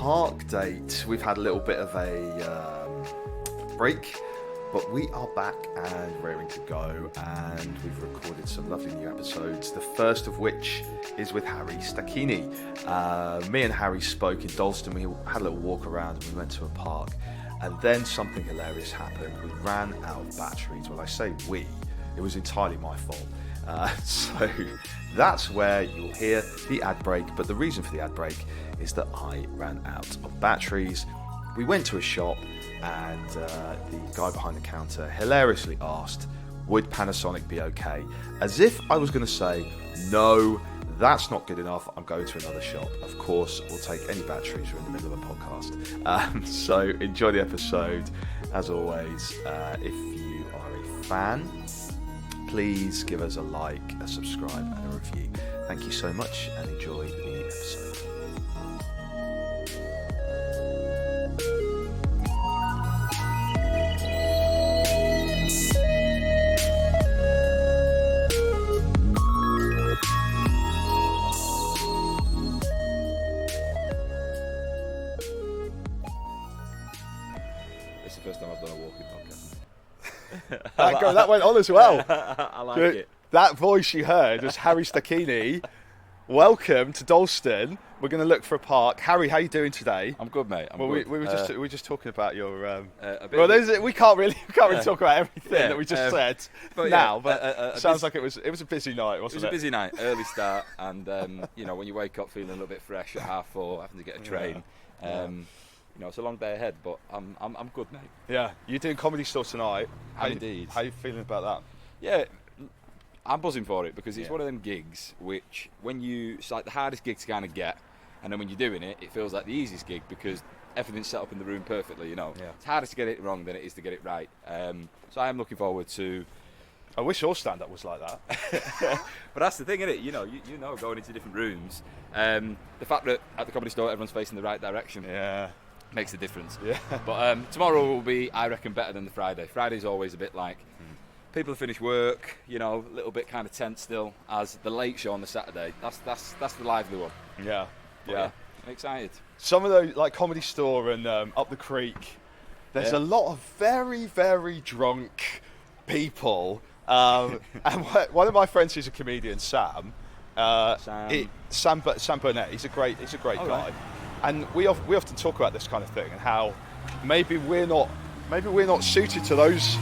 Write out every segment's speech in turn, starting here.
park date. We've had a little bit of a break, but we are back and raring to go, and we've recorded some lovely new episodes, the first of which is with Harry Stachini. Me and Harry spoke in Dalston. We had a little walk around and we went to a park, and then something hilarious happened. We ran out of batteries. Well, I say we, it was entirely my fault. So that's where you'll hear the ad break, but the reason for the ad break is that I ran out of batteries. We went to a shop, and the guy behind the counter hilariously asked, would Panasonic be okay? As if I was going to say, no, that's not good enough, I'm going to another shop. Of course, we'll take any batteries. We're in the middle of a podcast. So enjoy the episode. As always, if you are a fan, please give us a like, a subscribe, and a review. Thank you so much, and enjoy the episode. It's the first time I've done a walking podcast. That went on as well. I like it. That voice you heard was Harry Stachini. Welcome to Dalston. We're going to look for a park. Harry, how are you doing today? I'm good, mate. We were just talking about your. We can't really talk about everything that we just said now. But sounds like it was a busy night, wasn't it? It was a busy night, early start, and when you wake up feeling a little bit fresh at 4:30, having to get a train. It's a long day ahead, but I'm good, mate. Yeah, you're doing Comedy Store tonight. Indeed. How are you feeling about that? Yeah, I'm buzzing for it because it's one of them gigs which, it's like the hardest gig to kind of get, and then when you're doing it, it feels like the easiest gig because everything's set up in the room perfectly. It's harder to get it wrong than it is to get it right. So I am looking forward to. I wish your stand-up was like that. But that's the thing, isn't it? You know, going into different rooms, the fact that at the Comedy Store everyone's facing the right direction. Yeah. Makes a difference. Yeah. But tomorrow will be, I reckon, better than the Friday. Friday's always a bit like people have finished work, a little bit kind of tense still. As the late show on the Saturday, that's the lively one. Yeah. Yeah. I'm excited. Some of those, like Comedy Store and Up the Creek, there's a lot of very, very drunk people. And one of my friends who's a comedian, Sam Burnett, he's a great guy. Right. And we often talk about this kind of thing and how maybe we're not suited to those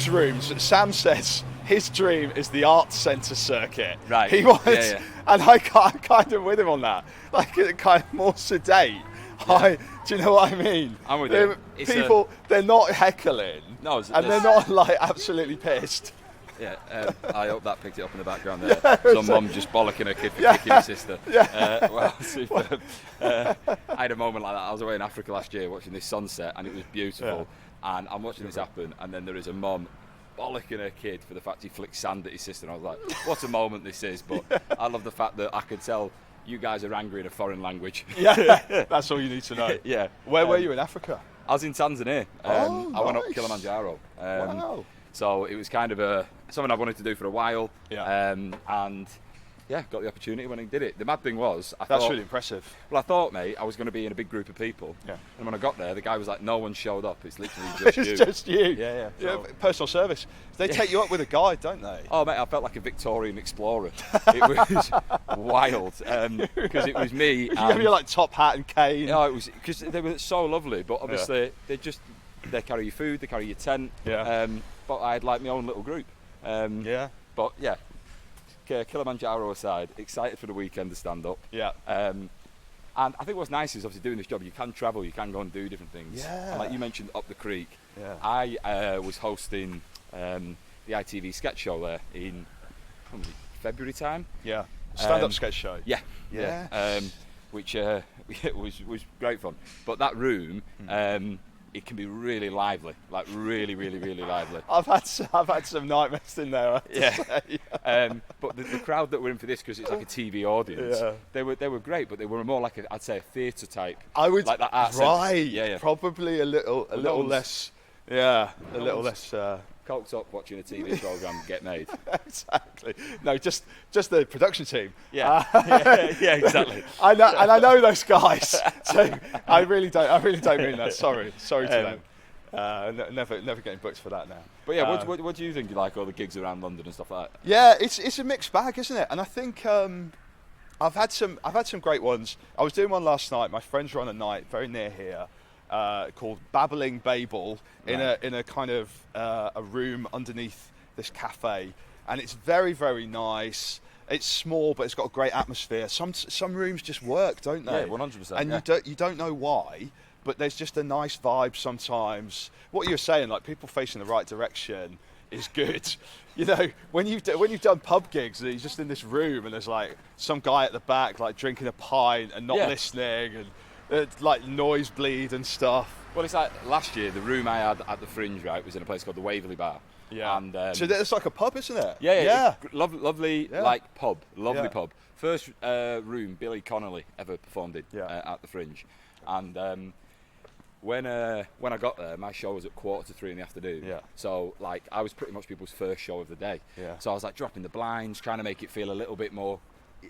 rooms. Sam says his dream is the arts centre circuit. Right. He wants, and I'm kind of with him on that. Like kind of more sedate. Yeah. Do you know what I mean? I'm with you. People, they're not heckling. No, and they're not like absolutely pissed. Yeah, I hope that picked it up in the background there. Some mum just bollocking her kid for kicking her sister. Yeah. Superb. I had a moment like that. I was away in Africa last year watching this sunset, and it was beautiful. Yeah. And I'm watching this happen, and then there is a mum bollocking her kid for the fact he flicked sand at his sister. And I was like, what a moment this is. But I love the fact that I could tell you guys are angry in a foreign language. Yeah, that's all you need to know. Yeah. Where were you in Africa? I was in Tanzania. I went up Kilimanjaro. Wow. So it was kind of something I wanted to do for a while. Yeah. And got the opportunity when I did it. The mad thing was, That's really impressive. Well, I thought, mate, I was going to be in a big group of people. Yeah. And when I got there, the guy was like, no one showed up. It's literally just you. It's just you. Yeah. So, personal service. They take you up with a guide, don't they? Oh, mate, I felt like a Victorian explorer. It was wild. Because it was me. You have your like top hat and cane. No, it was because they were so lovely. But obviously, they carry your food, they carry your tent. Yeah. But I had like my own little group. But yeah. Kilimanjaro aside, excited for the weekend to stand up. Yeah. And I think what's nice is obviously doing this job, you can travel, you can go and do different things. Yeah. And like you mentioned, Up the Creek. Yeah. I was hosting the ITV sketch show there in February time. Yeah. Stand-up sketch show. Yeah. Which was great fun. But that room, it can be really lively, like really, really, really lively. I've had some nightmares in there. But the crowd that were in for this, because it's like a TV audience, they were great, but they were more like I'd say a theatre type. I would like that art right. Yeah. Probably a little less. Yeah, a little less coked up watching a TV programme get made. Exactly. No, just the production team. Yeah, yeah, exactly. I know those guys. So I really don't mean that. Sorry to them. Never getting booked for that now. But yeah, what do you think? You like all the gigs around London and stuff like that? Yeah, it's a mixed bag, isn't it? And I think I've had some great ones. I was doing one last night. My friends run a night very near here called Babbling Babel in a kind of a room underneath this cafe, and it's very, very nice. It's small, but it's got a great atmosphere. Some rooms just work, don't they? Yeah, 100%. And you don't know why, but there's just a nice vibe sometimes. What you're saying, like people facing the right direction, is good. You know, when you've done pub gigs and you're just in this room and there's like some guy at the back like drinking a pint and not listening and like nosebleed and stuff. Well, it's like last year the room I had at the Fringe, right, was in a place called the Waverley Bar. Yeah. And so it's like a pub, isn't it? Yeah. Lovely, Yeah. like pub, lovely pub. First room Billy Connolly ever performed in at the Fringe, and when I got there, my show was at 2:45 in the afternoon. Yeah. So like I was pretty much people's first show of the day. Yeah. So I was like dropping the blinds, trying to make it feel a little bit more,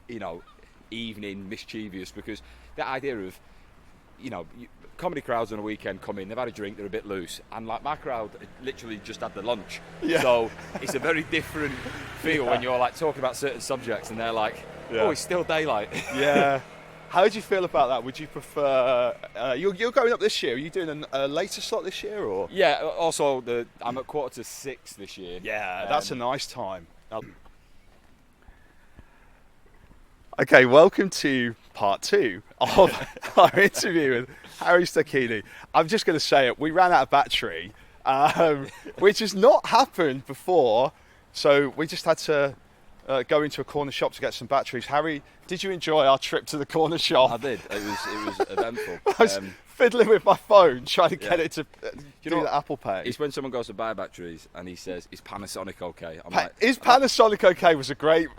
you know, evening, mischievous, because the idea of, you know, comedy crowds on a weekend come in, they've had a drink, they're a bit loose, and like my crowd literally just had their lunch. Yeah. So it's a very different feel when you're like talking about certain subjects and they're like, oh, it's still daylight. Yeah. How do you feel about that? Would you prefer? You're going up this year. Are you doing a later slot this year, or? Yeah. Also, I'm at 6:45 this year. Yeah, that's a nice time. Okay, welcome to part 2 of our interview with Harry Stachini. I'm just going to say it. We ran out of battery, which has not happened before, so we just had to go into a corner shop to get some batteries. Harry, did you enjoy our trip to the corner shop? I did. It was eventful. I was fiddling with my phone, trying to get it to do the Apple Pay. It's when someone goes to buy batteries and he says, "Is Panasonic okay?" I'm like, "Is Panasonic okay?" Was a great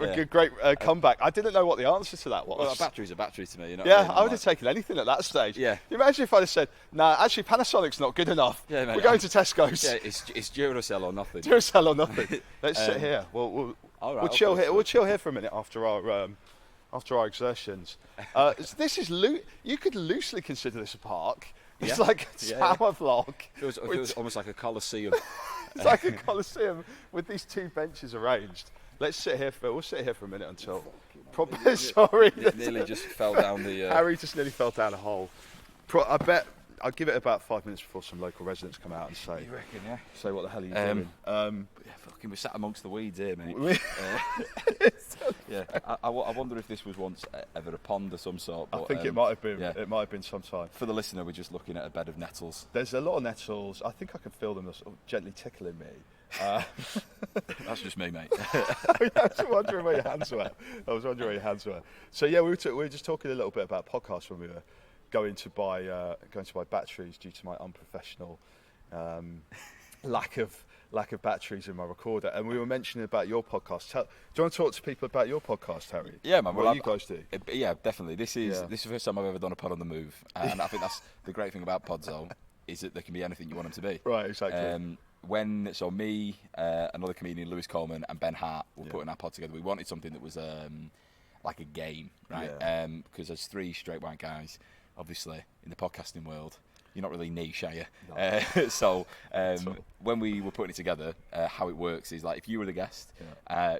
comeback. I didn't know what the answer to that was. Well, a battery's a battery to me. You know yeah, what I mean? I would have taken anything at that stage. Yeah. You imagine if I'd have said, "Nah, actually, Panasonic's not good enough. Yeah, mate, we're going to Tesco's." Yeah, it's Duracell or nothing. Duracell or nothing. Let's sit here. We'll chill here. We'll chill here for a minute after our exertions. This is you could loosely consider this a park. It's like a tower block. It was almost like a coliseum. It's like a coliseum with these 2 benches arranged. We'll sit here for a minute until. Sorry. Nearly just fell down the. Harry just nearly fell down a hole. I bet I'll give it about 5 minutes before some local residents come out and say. You reckon? Yeah. Say what the hell are you doing? Yeah, fucking, we're sat amongst the weeds here, mate. Yeah, I wonder if this was once ever a pond of some sort. But, I think it might have been. Yeah. It might have been sometime. For the listener, we're just looking at a bed of nettles. There's a lot of nettles. I think I can feel them sort of gently tickling me. That's just me, mate. I was wondering where your hands were. So yeah, we were just talking a little bit about podcasts when we were going to buy batteries due to my unprofessional lack of batteries in my recorder, and we were mentioning about your podcast. Do you want to talk to people about your podcast, Harry? Yeah, man. What you guys do? Yeah, definitely. This is the first time I've ever done a pod on the move, and I think that's the great thing about pods, though, is that they can be anything you want them to be. Right, exactly. Me, another comedian, Lewis Coleman, and Ben Hart were putting our pod together. We wanted something that was like a game, right? Because there's 3 straight white guys, obviously, in the podcasting world. You're not really niche, are you? No. So when we were putting it together, how it works is like if you were the guest,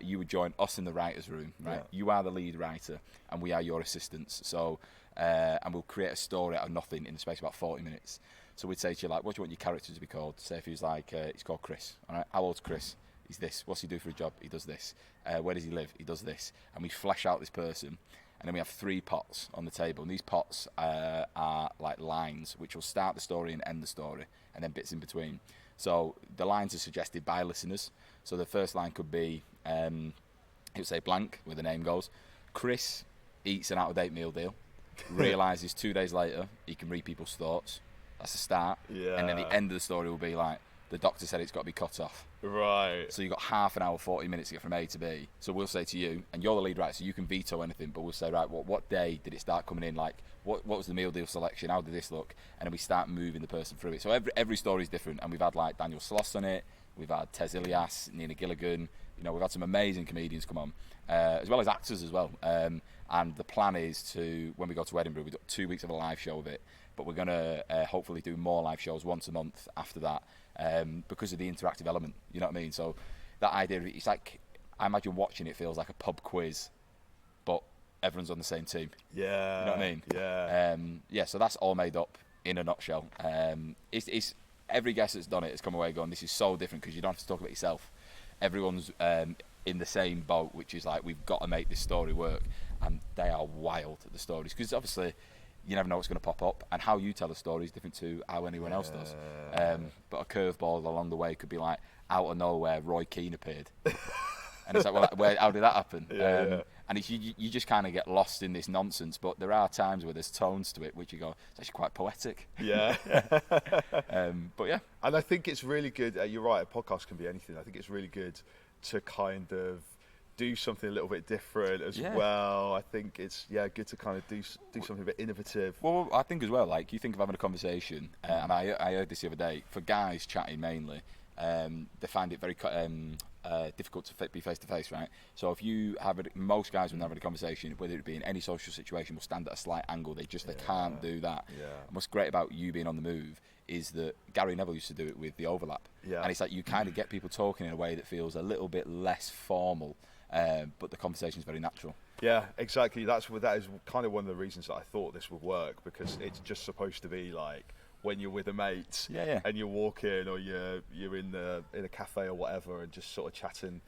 you would join us in the writer's room, right? Yeah. You are the lead writer, and we are your assistants. So and we'll create a story out of nothing in the space of about 40 minutes. So we'd say to you, like, what do you want your character to be called? Say if he was like, he's called Chris. All right, how old's Chris? He's this. What's he do for a job? He does this. Where does he live? He does this. And we flesh out this person. And then we have 3 pots on the table. And these pots are like lines, which will start the story and end the story, and then bits in between. So the lines are suggested by listeners. So the first line could be, it would say blank, where the name goes. Chris eats an out-of-date meal deal, realises 2 days later he can read people's thoughts. That's the start. Yeah. And then the end of the story will be like, the doctor said it's got to be cut off. Right. So you've got half an hour, 40 minutes to get from A to B. So we'll say to you, and you're the lead writer, so you can veto anything, but we'll say, right, what day did it start coming in? Like, what was the meal deal selection? How did this look? And then we start moving the person through it. So every story is different, and we've had like Daniel Sloss on it, We've had Tez Ilias, Nina Gilligan. You know, we've had some amazing comedians come on, as well as actors as well. And the plan is to, when we go to Edinburgh, we've got 2 weeks of a live show of it. But we're going to hopefully do more live shows once a month after that, because of the interactive element. You know what I mean? So that idea, it's like, I imagine watching it feels like a pub quiz, but everyone's on the same team. Yeah. You know what I mean? Yeah. Yeah, so that's all made up in a nutshell. It's every guest that's done it has come away going, this is so different because you don't have to talk about yourself. Everyone's in the same boat, which is like, we've got to make this story work. And they are wild at the stories, because obviously you never know what's going to pop up, and how you tell a story is different to how anyone else does. But a curveball along the way could be like, out of nowhere, Roy Keane appeared. And it's like, well, how did that happen? And it's, you just kind of get lost in this nonsense, but there are times where there's tones to it, which you go, it's actually quite poetic. Yeah. But yeah. And I think it's really good, you're right, a podcast can be anything. I think it's really good to kind of do something a little bit different as well. I think it's good to kind of do something a bit innovative. Well, I think as well, like, you think of having a conversation, and I heard this the other day, for guys chatting mainly, they find it very difficult to be face to face, right? So if you have most guys when they're having a conversation, whether it be in any social situation, will stand at a slight angle. They can't do that. Yeah. And what's great about you being on the move is that Gary Neville used to do it with the overlap. Yeah. And it's like, you kind of get people talking in a way that feels a little bit less formal, but the conversation is very natural. Yeah, exactly. That is kind of one of the reasons that I thought this would work, because it's just supposed to be like when you're with a mate and you're walking, or you're in a cafe or whatever, and just sort of chatting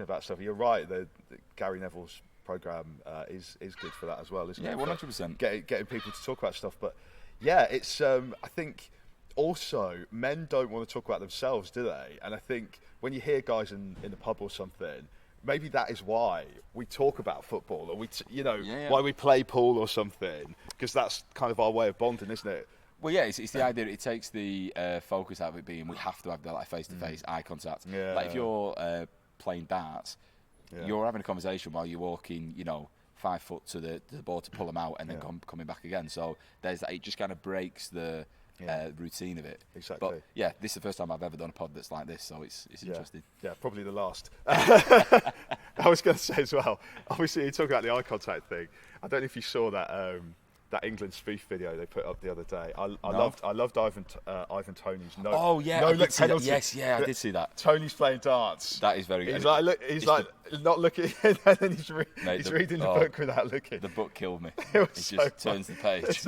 about stuff. You're right. The Gary Neville's program is good for that as well, isn't it? Yeah, 100%. Getting people to talk about stuff, but yeah, it's I think also men don't want to talk about themselves, do they? And I think when you hear guys in the pub or something, maybe that is why we talk about football, or why we play pool or something, because that's kind of our way of bonding, isn't it? Well, yeah, it's the idea. It takes the focus out of it being, we have to have that like face-to-face eye contact. Yeah. Like if you're playing darts, you're having a conversation while you're walking, 5 foot to the board to pull them out, and then coming back again. So there's it just kind of breaks the routine of it. Exactly. But yeah, this is the first time I've ever done a pod that's like this, so it's interesting. Yeah, probably the last. I was going to say as well, obviously you talk about the eye contact thing. I don't know if you saw that England spoof video they put up the other day. I loved Ivan Toney's no. Oh yeah, no I look did see that. penalty. Yes, yeah, I did see that. Tony's playing darts. That is very good. He's not looking, and then he's reading the book without looking. The book killed me. It just turns the page.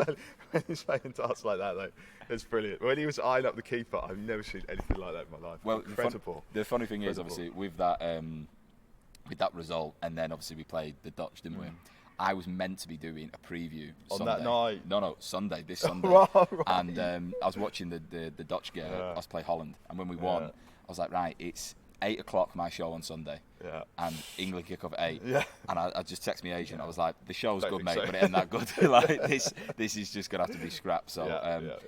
When he's playing darts like that, though, it's brilliant. When he was eyeing up the keeper, I've never seen anything like that in my life. Well, incredible. The funny thing is, obviously, with that result, and then obviously we played the Dutch, didn't we? I was meant to be doing a preview on Sunday. that night. No, Sunday. This Sunday. Right. And I was watching the Dutch game. Us play Holland, and when we won, I was like, right, it's 8 o'clock my show on Sunday. Yeah. And England kick off at 8. Yeah. And I just text my agent. I was like, the show's good, mate, but it ain't that good. Like this is just gonna have to be scrapped. So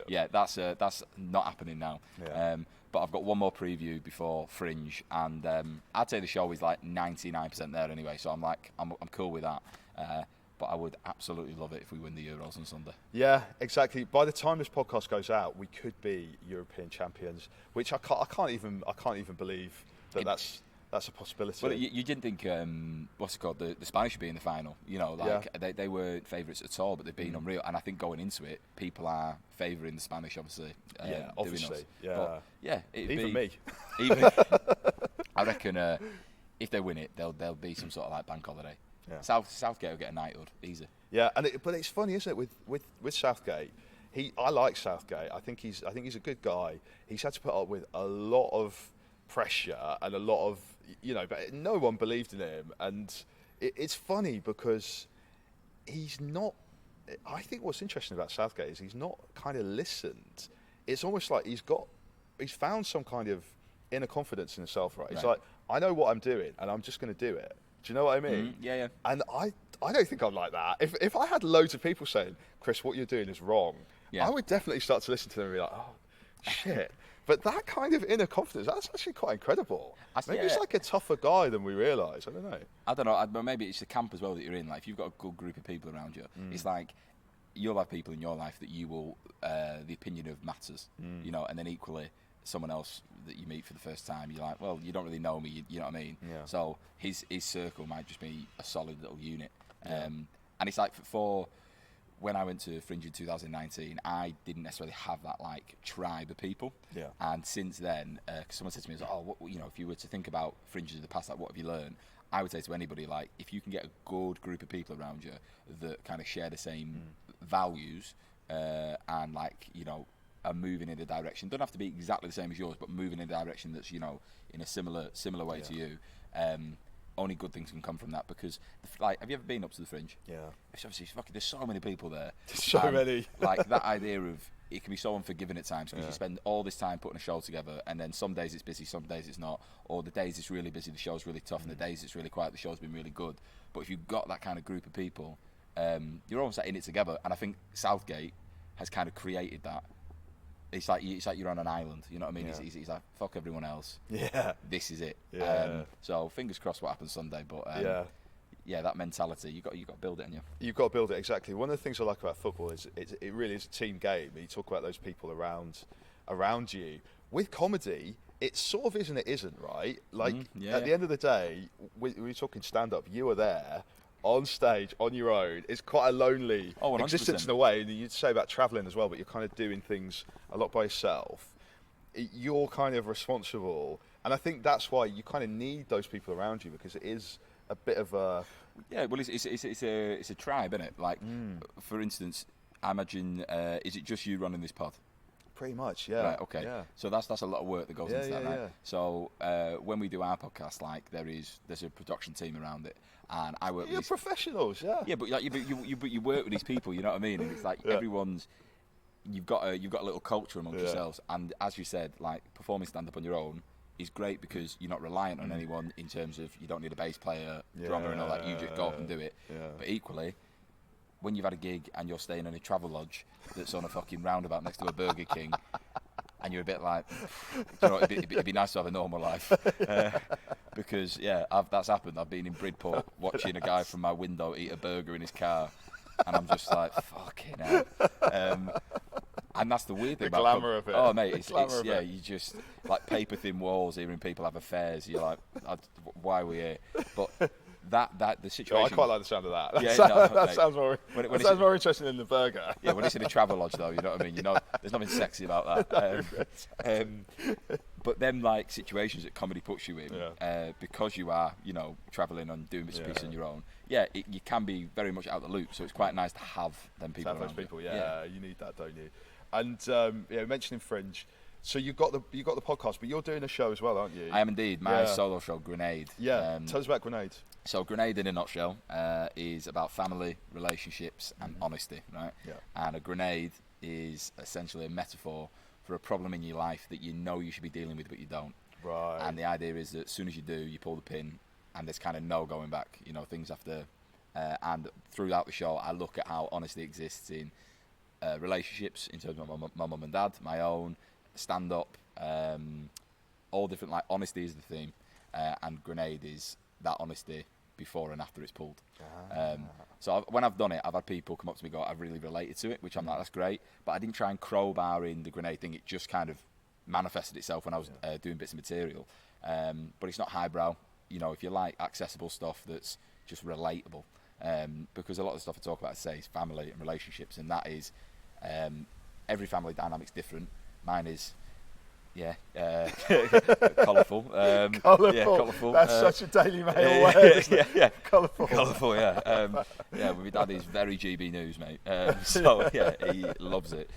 that's not happening now. Yeah. But I've got one more preview before Fringe, and I'd say the show is like 99% there anyway. So I'm cool with that. But I would absolutely love it if we win the Euros on Sunday. Yeah, exactly. By the time this podcast goes out, we could be European champions, which I can't even believe that's a possibility. Well, you didn't think what's it called? The Spanish would be in the final. They weren't favourites at all, but they've been unreal. And I think going into it, people are favouring the Spanish, obviously. Obviously. Yeah. But, yeah. Even me. I reckon if they win it, there'll be some sort of like bank holiday. Yeah. Southgate will get a knighthood, easy. Yeah, but it's funny, isn't it? With Southgate, I like Southgate. I think he's a good guy. He's had to put up with a lot of pressure and a lot of but no one believed in him. And it's funny because he's not. I think what's interesting about Southgate is he's not kind of listened. It's almost like he's found some kind of inner confidence in himself, right? It's like, I know what I'm doing, and I'm just going to do it. Do you know what I mean? Yeah. And I don't think I'm like that. If I had loads of people saying, Chris, what you're doing is wrong, I would definitely start to listen to them and be like, oh, shit. But that kind of inner confidence, that's actually quite incredible. Maybe he's like a tougher guy than we realise. I don't know. But maybe it's the camp as well that you're in. Like, if you've got a good group of people around you, it's like, you'll have people in your life that you will, the opinion of matters, you know, and then equally someone else that you meet for the first time, you're like, well, you don't really know me, you know what I mean? Yeah. So his circle might just be a solid little unit. And it's like for when I went to Fringe in 2019, I didn't necessarily have that like tribe of people. Yeah. And since then, cause someone said to me, "Oh, what, you know, if you were to think about Fringes of the past, like what have you learned?" I would say to anybody, like, if you can get a good group of people around you that kind of share the same values and like, you know, are moving in a direction, don't have to be exactly the same as yours, but moving in a direction that's, you know, in a similar way to you. Only good things can come from that, because like, have you ever been up to the Fringe? Yeah. It's obviously fucking, there's so many people there. So many. Like that idea of it can be so unforgiving at times, because you spend all this time putting a show together, and then some days it's busy, some days it's not, or the days it's really busy, the show's really tough, and the days it's really quiet, the show's been really good. But if you've got that kind of group of people, you're almost like in it together. And I think Southgate has kind of created that. It's like you're on an island, you know what I mean? Yeah. He's like, fuck everyone else. Yeah. This is it. Yeah. So fingers crossed what happens Sunday. But yeah, that mentality, you got to build it in you. You've got to build it, exactly. One of the things I like about football is it really is a team game. You talk about those people around you. With comedy, it sort of is and it isn't, right? Like, at the end of the day, we're talking stand-up, you are there on stage, on your own. It's quite a lonely existence in a way. And you'd say about travelling as well, but you're kind of doing things a lot by yourself. You're kind of responsible. And I think that's why you kind of need those people around you, because it is a bit of a... Yeah, well, it's a tribe, isn't it? Like, for instance, I imagine, is it just you running this pod? Pretty much, yeah. Right, okay. Yeah. So that's a lot of work that goes into that, right? Yeah. So when we do our podcast, like there's a production team around it, and I work. You're professionals, yeah. Yeah, but like you work with these people, you know what I mean? And it's like everyone's. You've got a little culture amongst yourselves, and as you said, like performing stand up on your own is great because you're not reliant on anyone in terms of you don't need a bass player, drummer, and all that. You just go up and do it. Yeah. But equally, when you've had a gig and you're staying in a travel lodge that's on a fucking roundabout next to a Burger King, and you're a bit like, you know, it'd be nice to have a normal life. Because, that's happened. I've been in Bridport watching a guy from my window eat a burger in his car, and I'm just like, fucking hell. And that's the weird thing about glamour of it. Oh, mate, it's you just, like paper-thin walls, hearing people have affairs. You're like, why are we here? But... That the situation. Oh, I quite like the sound of that. Yeah, that sounds more interesting than the burger. Yeah, when it's in a travel lodge, though, you know what I mean. You know, there's nothing sexy about that. But them like situations that comedy puts you in, because you are, you know, travelling and doing bits and pieces on your own. Yeah, you can be very much out of the loop. So it's quite nice to have them people around. Those people, you need that, don't you? And mentioning Fringe. So you got the podcast, but you're doing a show as well, aren't you? I am indeed. My solo show, Grenade. Yeah. Tell us about Grenade. So Grenade, in a nutshell, is about family, relationships, and honesty, right? Yeah. And a grenade is essentially a metaphor for a problem in your life that you know you should be dealing with, but you don't. Right. And the idea is that as soon as you do, you pull the pin, and there's kind of no going back. You know, things have to. And throughout the show, I look at how honesty exists in relationships, in terms of my mum and dad, my own, stand-up, all different. Like, honesty is the theme, and Grenade is that honesty before and after it's pulled. So when I've done it, I've had people come up to me and go, I've really related to it, which I'm like, that's great. But I didn't try and crowbar in the Grenade thing. It just kind of manifested itself when I was doing bits of material. But it's not highbrow. You know, if you like accessible stuff that's just relatable, because a lot of the stuff I talk about, I say, is family and relationships, and that is every family dynamic's different. Mine is colourful. Colourful. Yeah, colourful. That's such a Daily Mail word, isn't it? Colourful. Colourful, yeah. Well, my dad is very GB News, mate. So, yeah, he loves it.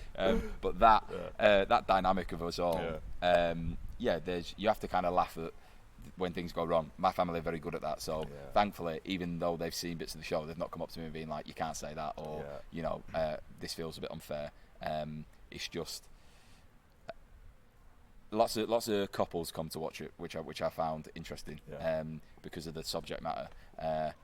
But that dynamic of us all, you have to kind of laugh at when things go wrong. My family are very good at that. So, thankfully, even though they've seen bits of the show, they've not come up to me and been like, you can't say that, or, you know, this feels a bit unfair. It's just... Lots of couples come to watch it, which I found interesting, because of the subject matter.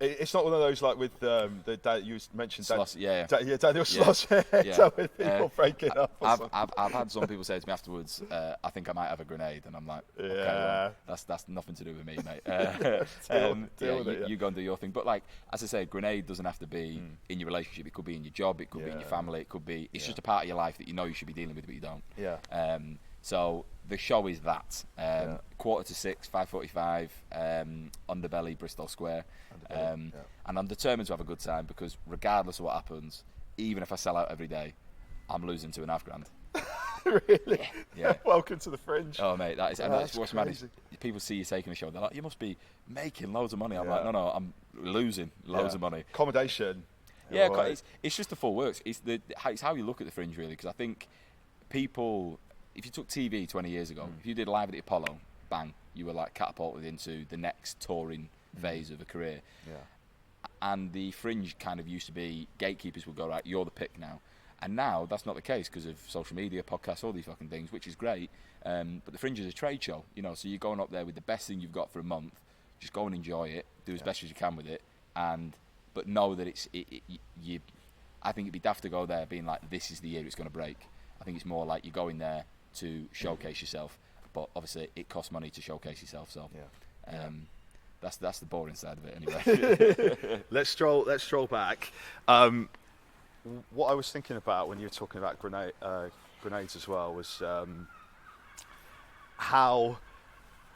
It's not one of those like with the dad you mentioned. Sloss, Daniel Sloss. With people breaking up. I've had some people say to me afterwards, I think I might have a grenade, and I'm like, okay, well, that's nothing to do with me, mate. You go and do your thing. But like as I say, grenade doesn't have to be in your relationship. It could be in your job. It could be in your family. It could be. It's just a part of your life that you know you should be dealing with, but you don't. Yeah. So the show is that 5:45, 5:45, Underbelly, Bristol Square, and I'm determined to have a good time because regardless of what happens, even if I sell out every day, I'm losing £2.5 grand. Really? Yeah. Welcome to the Fringe. Oh mate, that's what's mad is people see you taking a show, they're like, you must be making loads of money. I'm like, no, I'm losing loads of money. Accommodation. Yeah, it's just the full works. It's how you look at the Fringe really, because I think people. If you took TV 20 years ago, if you did live at the Apollo, bang, you were like catapulted into the next touring phase of a career. Yeah. And the Fringe kind of used to be, gatekeepers would go, right, you're the pick now. And now that's not the case because of social media, podcasts, all these fucking things, which is great. But the Fringe is a trade show, so you're going up there with the best thing you've got for a month. Just go and enjoy it, do as best as you can with it, but know that I think it'd be daft to go there being like, this is the year it's going to break. I think it's more like you're going there to showcase yourself, but obviously it costs money to showcase yourself. So that's the boring side of it anyway. Let's stroll back. What I was thinking about when you were talking about grenades as well was how.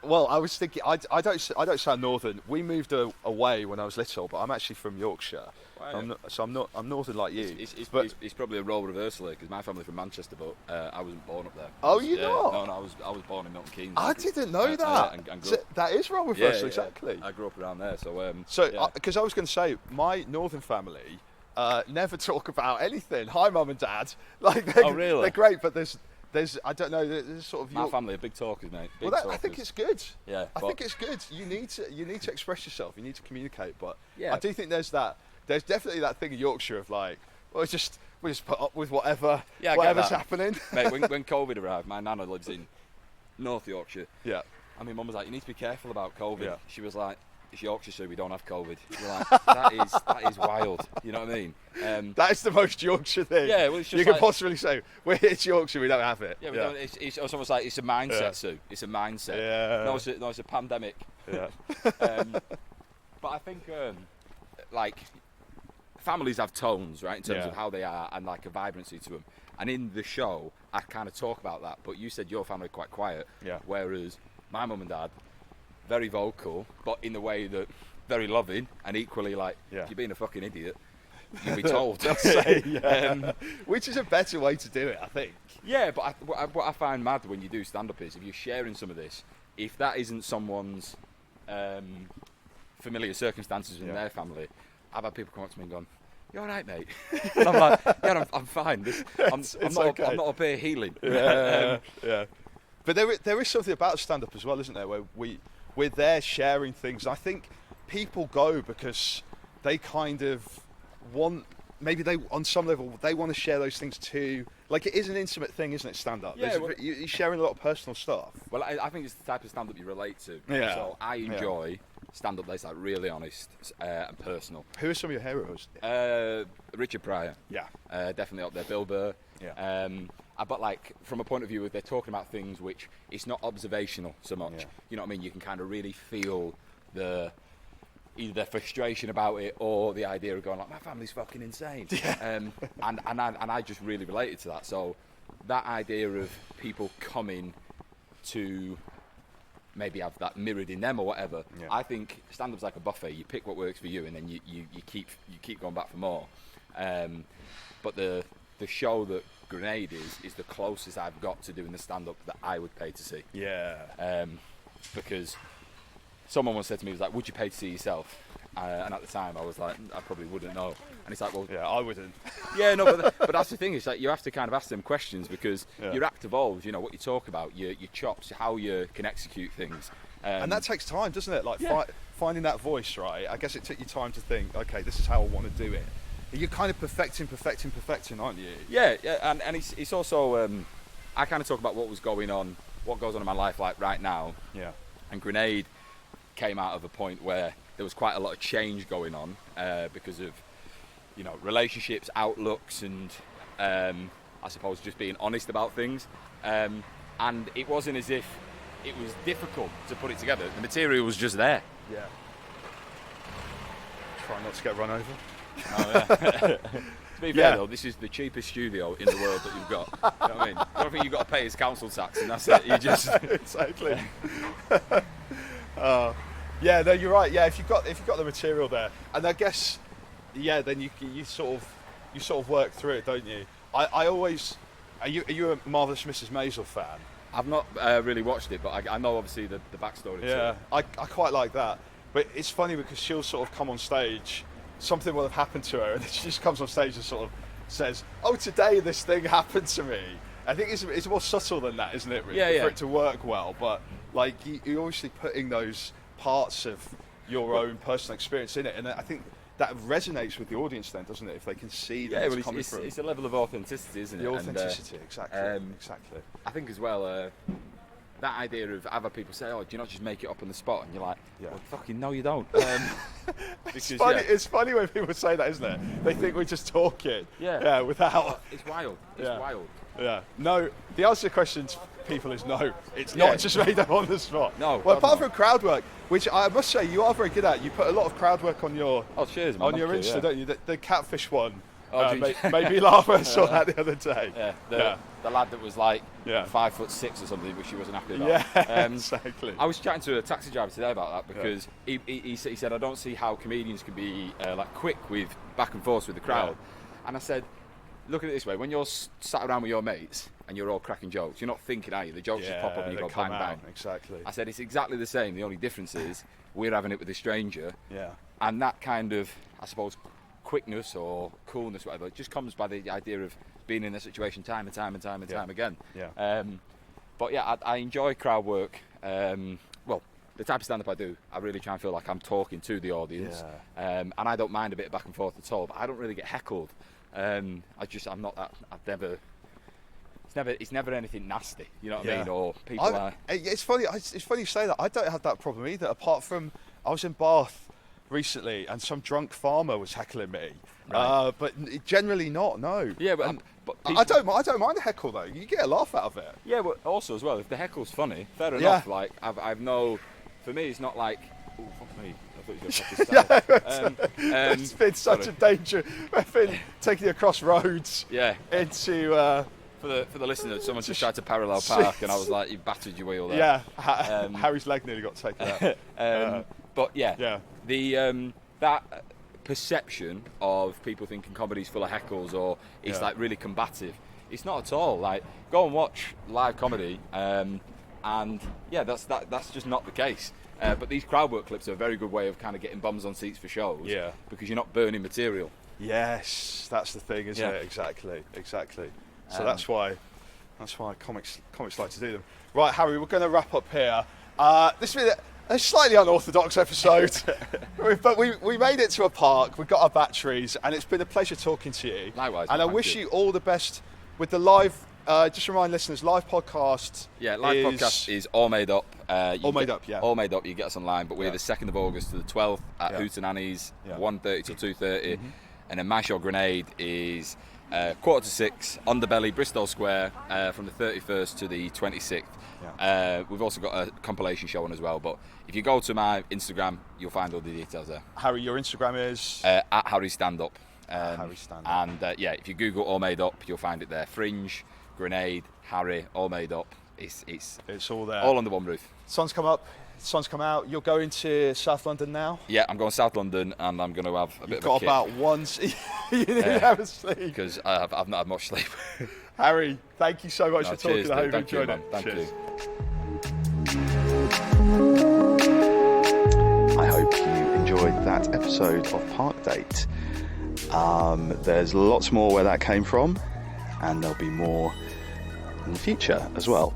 Well, I was thinking I don't sound northern. We moved away when I was little, but I'm actually from Yorkshire. Wow, I'm northern like you. It's probably a role reversal because my family's from Manchester, but I wasn't born up there. Oh, you're not? No, I was born in Milton Keynes. I didn't know that. That is role reversal, exactly. I grew up around there, so. Because I was going to say, my northern family never talk about anything. Hi, mum and dad. Really? They're great, but there's I don't know. There's sort of my family are big talkers, mate. I think it's good. Yeah, I think it's good. You need to express yourself. You need to communicate. But yeah. I do think there's definitely that thing in Yorkshire of like, well, we just put up with whatever's happening. Mate, when COVID arrived, my nana lives in North Yorkshire. Yeah. And my mum was like, you need to be careful about COVID. Yeah. She was like, it's Yorkshire, so we don't have COVID. You're like, that is wild. You know what I mean? That is the most Yorkshire thing. Yeah, well, it's just you can possibly say, it's Yorkshire, we don't have it. Yeah, we don't, it's almost like it's a mindset, Sue. It's a mindset. Yeah. No, it's a pandemic. Yeah. But I think, families have tones, right, in terms of how they are and like a vibrancy to them. And in the show, I kind of talk about that. But you said your family are quite quiet. Yeah. Whereas my mum and dad, very vocal, but in the way that very loving and equally like, if you're being a fucking idiot, you'll be told. Which is a better way to do it, I think. Yeah, but what I find mad when you do stand-up is if you're sharing some of this, if that isn't someone's familiar circumstances in their family, I've had people come up to me and gone, "You all right, mate?" And I'm like, "Yeah, I'm fine. I'm not up here healing." Yeah. But there is something about stand-up as well, isn't there, where we're there sharing things. I think people go because they kind of want, maybe they, on some level, they want to share those things too. Like, it is an intimate thing, isn't it, stand-up? Yeah, you're sharing a lot of personal stuff. Well, I think it's the type of stand-up you relate to. Yeah. So I enjoy stand-up that's like really honest and personal. Who are some of your heroes? Richard Pryor. Yeah. Definitely up there. Bill Burr. Yeah. But like from a point of view, they're talking about things which it's not observational so much. Yeah. You know what I mean? You can kind of really feel either their frustration about it or the idea of going like, my family's fucking insane. Yeah. And I just really related to that. So that idea of people coming to maybe have that mirrored in them or whatever. Yeah. I think stand-up's like a buffet. You pick what works for you, and then you keep going back for more. But the show that Grenade is the closest I've got to doing the stand-up that I would pay to see. Yeah. Because someone once said to me, he was like, "Would you pay to see yourself?" And at the time, I was like, "I probably wouldn't know." And it's like, "Well, yeah, I wouldn't." Yeah, no, but that's the thing. Is like you have to kind of ask them questions because your act evolves. You know what you talk about, your chops, how you can execute things, and that takes time, doesn't it? Like finding that voice, right? I guess it took you time to think, okay, this is how I want to do it. You're kind of perfecting, aren't you? Yeah, and it's also I kind of talk about what goes on in my life like right now. Yeah. And Grenade came out of a point where there was quite a lot of change going on because of, you know, relationships, outlooks, and I suppose just being honest about things. And it wasn't as if it was difficult to put it together. The material was just there. Yeah. Try not to get run over. Oh, yeah. To be fair though, this is the cheapest studio in the world that you've got. You know what I mean? I don't think you've got to pay his council tax, and that's it. You just exactly. Yeah, no, you're right. Yeah, if you've got the material there, and I guess, yeah, then you sort of work through it, don't you? I always, are you a Marvellous Mrs. Mayville fan? I've not really watched it, but I know obviously the backstory. Yeah, I quite like that. But it's funny because she'll sort of come on stage, something will have happened to her, and then she just comes on stage and sort of says, "Oh, today this thing happened to me." I think it's more subtle than that, isn't it? Really? Yeah, yeah. For it to work well, but like you're obviously putting those parts of your own personal experience in it, and I think that resonates with the audience then, doesn't it? If they can see that it's coming through. It's a level of authenticity, isn't it? The authenticity, exactly. Exactly. I think as well, that idea of other people say, "Oh, do you not just make it up on the spot?" And you're like, "Well, fucking no, you don't." It's funny when people say that, isn't it? They think we're just talking. Yeah. Without. It's wild. It's wild. Yeah. No. The answer to the question to people is no. It's not just made up on the spot. No. Well, apart from crowd work, which I must say you are very good at. You put a lot of crowd work on your cheers, man. on your Insta, don't you? The catfish one. Made me laugh when I saw that the other day. Yeah. The lad that was like 5'6" or something, which he wasn't happy about. Yeah. Exactly. I was chatting to a taxi driver today about that because he said I don't see how comedians can be like quick with back and forth with the crowd. And I said, look at it this way: when you're sat around with your mates and you're all cracking jokes, you're not thinking, are you? The jokes just pop up and you go bang bang. Exactly. I said it's exactly the same. The only difference is we're having it with a stranger. Yeah. And that kind of, I suppose, quickness or coolness, whatever, it just comes by the idea of being in a situation time and time again. Yeah. But yeah, I enjoy crowd work. Well, the type of stand-up I do, I really try and feel like I'm talking to the audience. And I don't mind a bit of back and forth at all, but I don't really get heckled. I'm not that. It's never anything nasty. You know what I mean? Or people It's funny you say that. I don't have that problem either. Apart from, I was in Bath recently and some drunk farmer was heckling me. Right. But generally not. No. Yeah, but people, I don't mind a heckle though. You get a laugh out of it. Yeah, but also as well, if the heckle's funny, fair enough. Like I've no. For me, it's not like. Oh, fuck me. I thought you were going to it's been such a danger. I've been taking you across roads. Yeah. Into. For the listeners, someone just tried to parallel park, and I was like, "You battered your wheel there." Yeah. Harry's leg nearly got taken out. But yeah. The that perception of people thinking comedy's full of heckles or it's like really combative. It's not at all. Like, go and watch live comedy, and that's just not the case. But these crowd work clips are a very good way of kind of getting bums on seats for shows. Yeah. Because you're not burning material. Yes, that's the thing, isn't it? Exactly. So that's why comics like to do them. Right, Harry, we're going to wrap up here. This has been a slightly unorthodox episode, but we made it to a park. We got our batteries, and it's been a pleasure talking to you. Likewise. And I wish you all the best with the live. Just remind listeners, live podcast. Yeah, podcast is all made up. All made up. You get us online, but we're the 2nd of August to the 12th at Hootenanny's, 1:30 till 2:30, and then My Show Grenade is 5:45 Underbelly, Bristol Square, from the 31st to the 26th. We've also got a compilation show on as well, but if you go to my Instagram, you'll find all the details there. Harry, your Instagram is? At Harry Standup. Harry Standup. And if you Google All Made Up, you'll find it there. Fringe, Grenade, Harry, All Made Up. It's all there. All under one roof. Sun's come up. Sun's come out. You're going to South London now? Yeah, I'm going to South London, and I'm going to have a bit of a kick. You've got about once. You didn't have a sleep. Because I've not had much sleep. Harry, thank you so much for talking. I hope you enjoyed it. Thank you. I hope you enjoyed that episode of Park Date. There's lots more where that came from, and there'll be more in the future as well.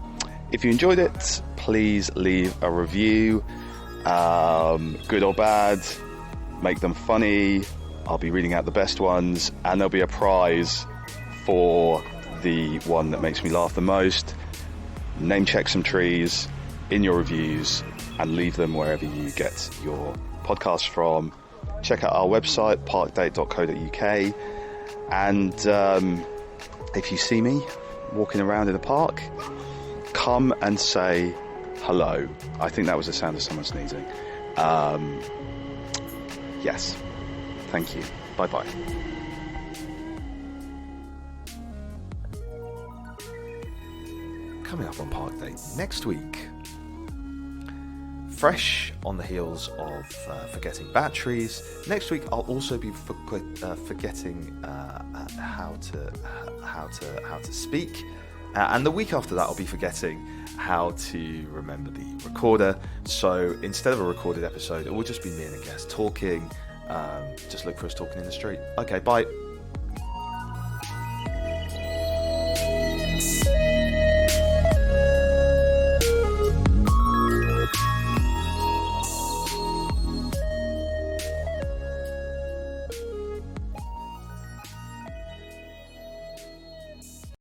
If you enjoyed it, please leave a review, good or bad, make them funny. I'll be reading out the best ones, and there'll be a prize for the one that makes me laugh the most. Name check some trees in your reviews and leave them wherever you get your podcasts from, check out our website, parkdate.co.uk. And if you see me walking around in the park, come and say hello. I think that was the sound of someone sneezing. Yes. Thank you. Bye-bye. Coming up on Park Date next week, fresh on the heels of forgetting batteries. Next week, I'll also be forgetting how to speak, and the week after that, I'll be forgetting how to remember the recorder. So instead of a recorded episode, it will just be me and a guest talking. Just look for us talking in the street. Okay, bye.